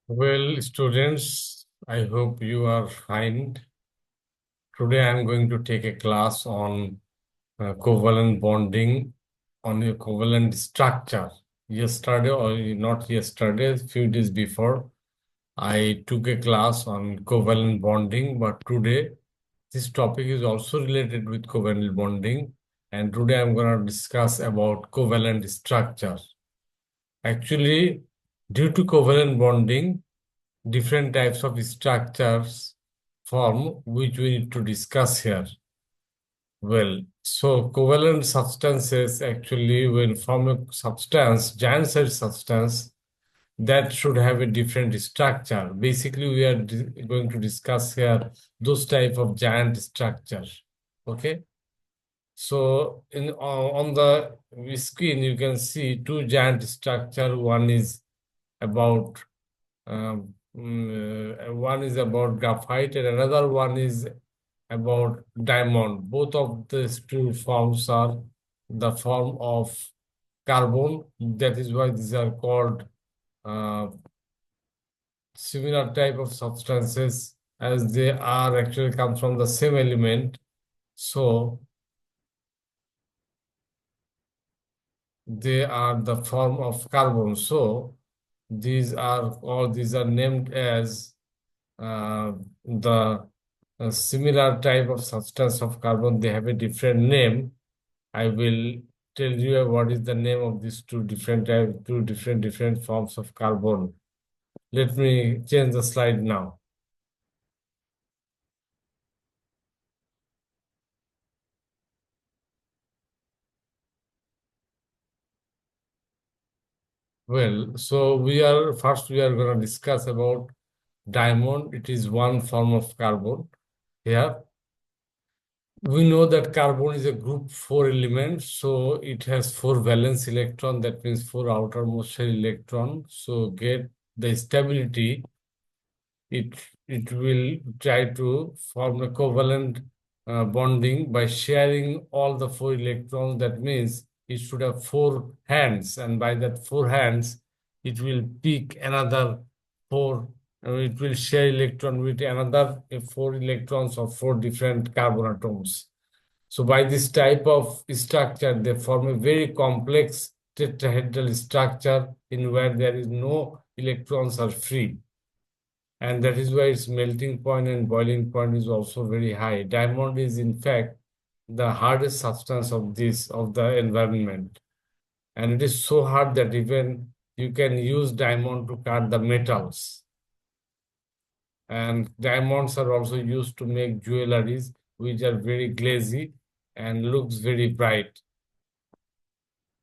Well, students, I hope you are fine. Today I am going to take a class on covalent bonding on a covalent structure. Yesterday, or not yesterday, a few days before, I took a class on covalent bonding, but today this topic is also related with covalent bonding. And today I'm going to discuss about covalent structure. Actually, due to covalent bonding, different types of structures form, which we need to discuss here. Well, so covalent substances actually will form a substance, giant size substance that should have a different structure. Basically, we are going to discuss here those type of giant structure. Okay. So on the screen, you can see two giant structure. One is about one is about graphite and another one is about diamond. Both of these two forms are the form of carbon. That is why these are called uh, similar type of substances, as they are actually come from the same element. So they are the form of carbon. So these are named as the similar type of substance of carbon. They have a different name. I will tell you what is the name of these two different forms of carbon. Let me change the slide now. Well, so we are going to discuss about diamond. It is one form of carbon. Here we know that carbon is a group 4 element, so it has four valence electron. That means four outermost shell electron. So get the stability. It it will try to form a covalent bonding by sharing all the four electrons. That means it should have four hands, and by that four hands, it will pick another four. It will share electron with another four electrons of four different carbon atoms. So by this type of structure, they form a very complex tetrahedral structure in where there is no electrons are free. And that is why its melting point and boiling point is also very high. Diamond is in fact the hardest substance of the environment. And it is so hard that even you can use diamond to cut the metals. And diamonds are also used to make jewelries, which are very glazy and looks very bright.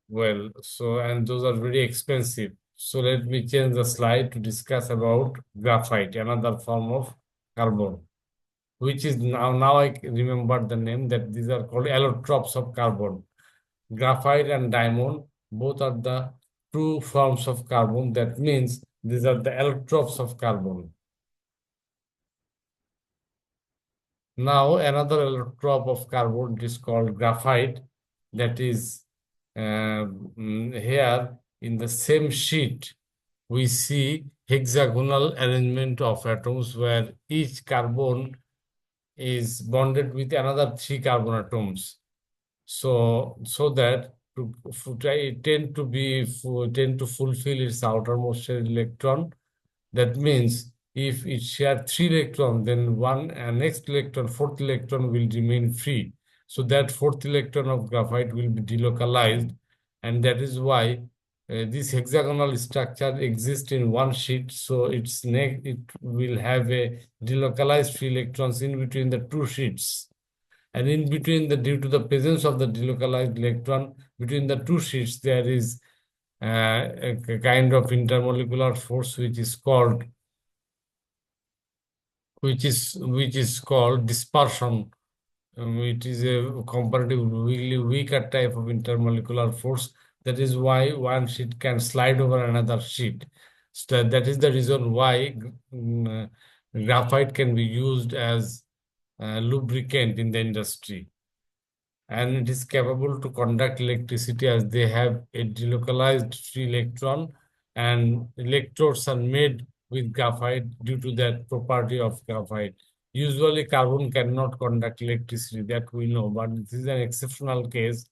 Well, so, and those are very expensive. So let me change the slide to discuss about graphite, another form of carbon, which is now I remember the name, that these are called allotropes of carbon. Graphite and diamond, both are the two forms of carbon. That means these are the allotropes of carbon. Now another allotrope of carbon is called graphite, that is here in the same sheet we see hexagonal arrangement of atoms where each carbon is bonded with another three carbon atoms. So that tend to fulfill its outermost shell electron. That means if it share three electrons, then one next electron, fourth electron will remain free. So that fourth electron of graphite will be delocalized, and that is why this hexagonal structure exists in one sheet. So it will have a delocalized free electrons in between the two sheets. And in between due to the presence of the delocalized electron between the two sheets, there is a kind of intermolecular force which is called dispersion. It is a comparatively weaker type of intermolecular force. That is why one sheet can slide over another sheet. So that is the reason why graphite can be used as lubricant in the industry, and it is capable to conduct electricity as they have a delocalized free electron, and electrodes are made with graphite due to that property of graphite. Usually, carbon cannot conduct electricity, that we know, but this is an exceptional case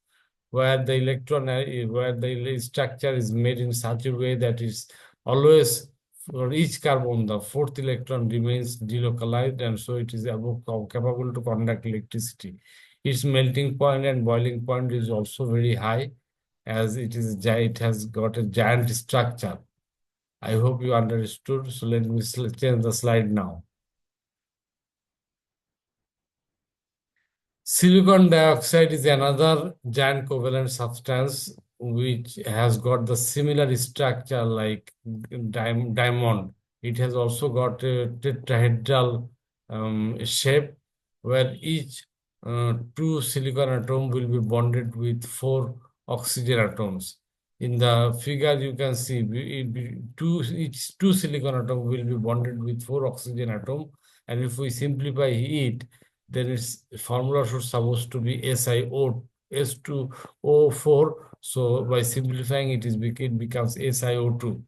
where the where the structure is made in such a way that is always for each carbon, the fourth electron remains delocalized, and so it is capable to conduct electricity. Its melting point and boiling point is also very high, as it has got a giant structure. I hope you understood. So let me change the slide now. Silicon dioxide is another giant covalent substance which has got the similar structure like diamond. It has also got a tetrahedral shape where each two silicon atom will be bonded with four oxygen atoms. In the figure, you can see each two silicon atom will be bonded with four oxygen atom, and if we simplify it, then its formula should supposed to be SiO S2O4. So by simplifying it becomes SiO2.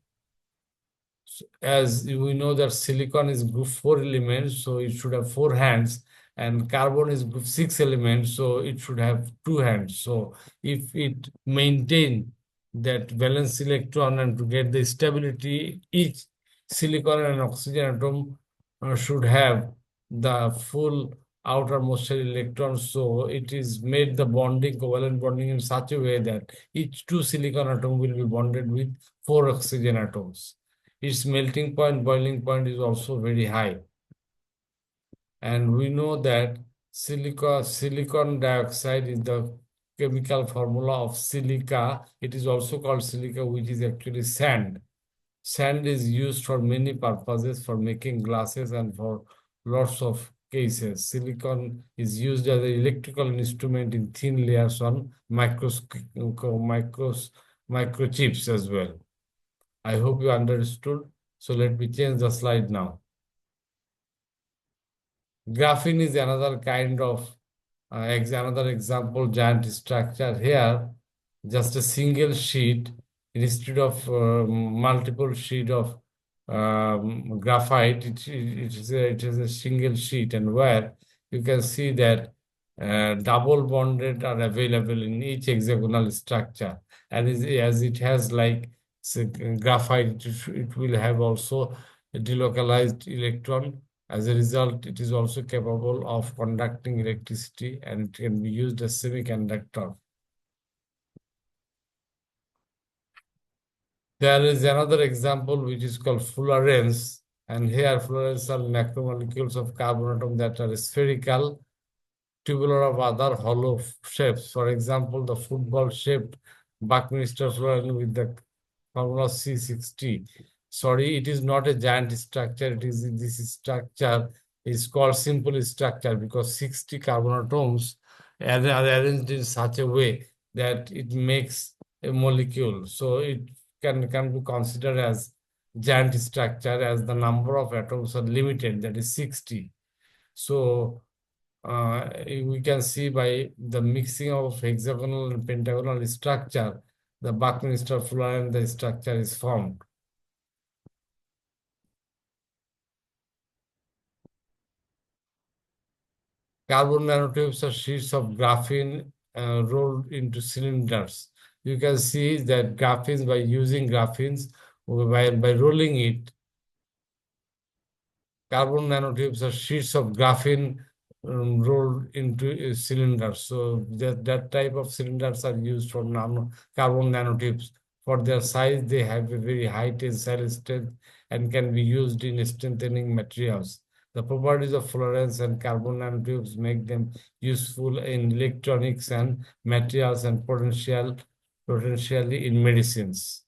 As we know that silicon is group 4 elements, so it should have four hands, and carbon is group 6 elements, so it should have two hands. So if it maintain that valence electron and to get the stability, each silicon and oxygen atom should have the full outermost shell electrons. So it is made the bonding, covalent bonding in such a way that each two silicon atom will be bonded with four oxygen atoms. Its melting point, boiling point is also very high. And we know that silicon dioxide is the chemical formula of silica. It is also called silica, which is actually sand. Sand is used for many purposes, for making glasses and for lots of cases. Silicon is used as an electrical instrument in thin layers on microchips as well. I hope you understood. So let me change the slide now. Graphene is another kind of another example giant structure here. Just a single sheet instead of multiple sheet of graphite. It is a single sheet, and where you can see that double bonded are available in each hexagonal structure, and as it has like graphite, it will have also a delocalized electron. As a result, it is also capable of conducting electricity, and it can be used as semiconductor. There is another example which is called fullerenes, and here fullerenes are macromolecules of carbon atom that are spherical, tubular of other hollow shapes. For example, the football-shaped Buckminster fullerene with the formula C60. Sorry, it is not a giant structure. This structure is called simple structure because 60 carbon atoms are arranged in such a way that it makes a molecule. So it can be considered as giant structure as the number of atoms are limited, that is 60. So we can see by the mixing of hexagonal and pentagonal structure, the Buckminster fullerene, the structure is formed. Carbon nanotubes are sheets of graphene rolled into cylinders. You can see that graphenes, by using graphenes, by rolling it, carbon nanotubes are sheets of graphene rolled into a cylinder. So that type of cylinders are used for carbon nanotubes. For their size, they have a very high tensile strength and can be used in strengthening materials. The properties of fluorines and carbon nanotubes make them useful in electronics and materials and potentially in medicines.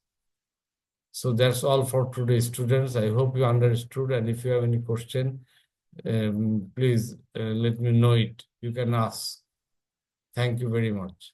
So that's all for today, students. I hope you understood. And if you have any question, please let me know it. You can ask. Thank you very much.